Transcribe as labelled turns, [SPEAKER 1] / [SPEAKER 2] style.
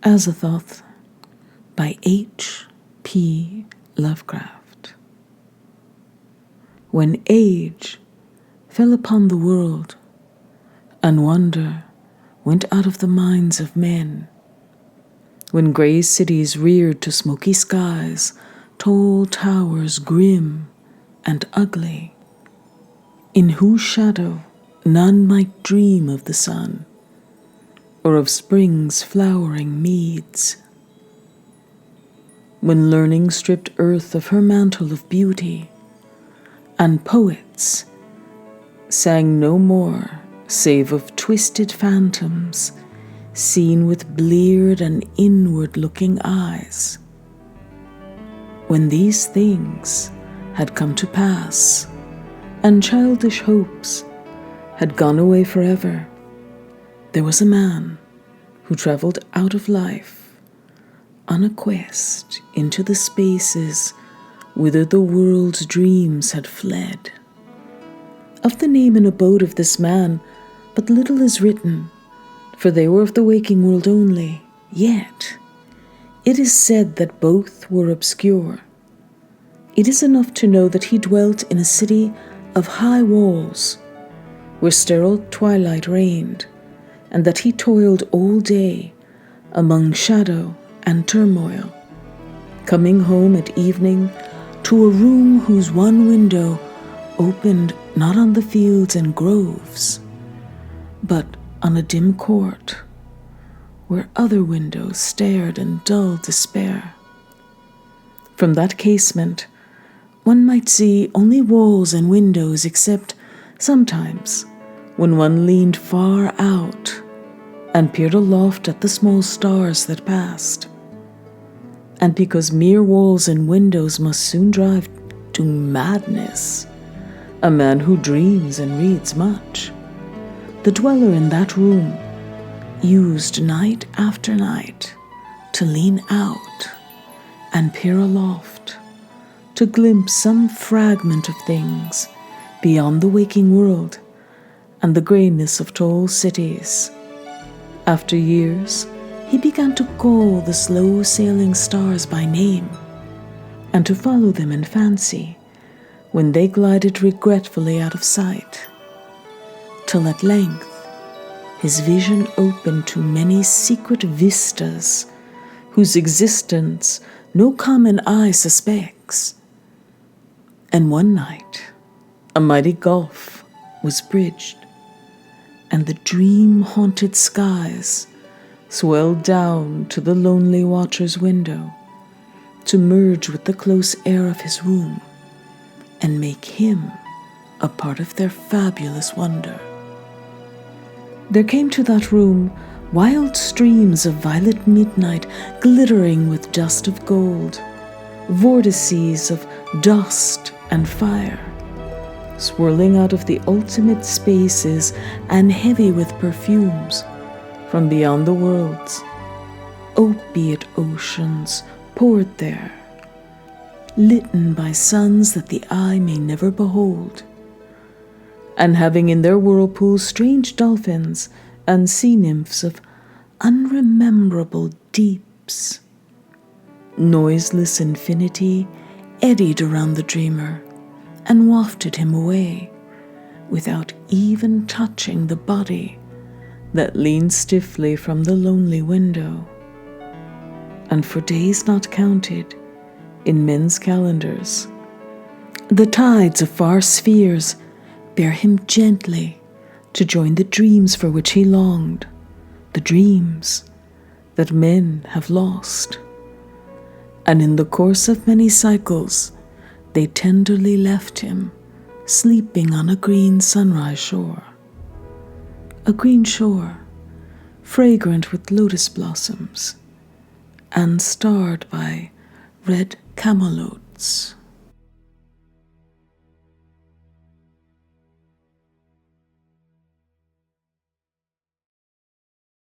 [SPEAKER 1] Azathoth by H.P. Lovecraft. When age fell upon the world, and wonder went out of the minds of men, when grey cities reared to smoky skies tall towers grim and ugly, in whose shadow none might dream of the sun, or of spring's flowering meads. When learning stripped earth of her mantle of beauty, and poets sang no more save of twisted phantoms seen with bleared and inward-looking eyes. When these things had come to pass, and childish hopes had gone away forever, there was a man who travelled out of life on a quest into the spaces whither the world's dreams had fled. Of the name and abode of this man but little is written, for they were of the waking world only, yet it is said that both were obscure. It is enough to know that he dwelt in a city of high walls, where sterile twilight reigned, and that he toiled all day among shadow and turmoil, coming home at evening to a room whose one window opened not on the fields and groves, but on a dim court, where other windows stared in dull despair. From that casement one might see only walls and windows, except sometimes when one leaned far out and peered aloft at the small stars that passed. And because mere walls and windows must soon drive to madness a man who dreams and reads much, the dweller in that room used night after night to lean out and peer aloft, to glimpse some fragment of things beyond the waking world and the greyness of tall cities. After years, he began to call the slow-sailing stars by name, and to follow them in fancy when they glided regretfully out of sight, till at length his vision opened to many secret vistas whose existence no common eye suspects. And one night a mighty gulf was bridged, and the dream-haunted skies swelled down to the lonely watcher's window, to merge with the close air of his room and make him a part of their fabulous wonder. There came to that room wild streams of violet midnight glittering with dust of gold, vortices of dust and fire, swirling out of the ultimate spaces and heavy with perfumes from beyond the worlds. Opiate oceans poured there, litten by suns that the eye may never behold, and having in their whirlpools strange dolphins and sea nymphs of unrememberable deeps. Noiseless infinity eddied around the dreamer and wafted him away, without even touching the body that leaned stiffly from the lonely window. And for days not counted in men's calendars, the tides of far spheres bear him gently to join the dreams for which he longed, the dreams that men have lost. And in the course of many cycles, they tenderly left him, sleeping on a green sunrise shore. A green shore, fragrant with lotus blossoms, and starred by red camelotes.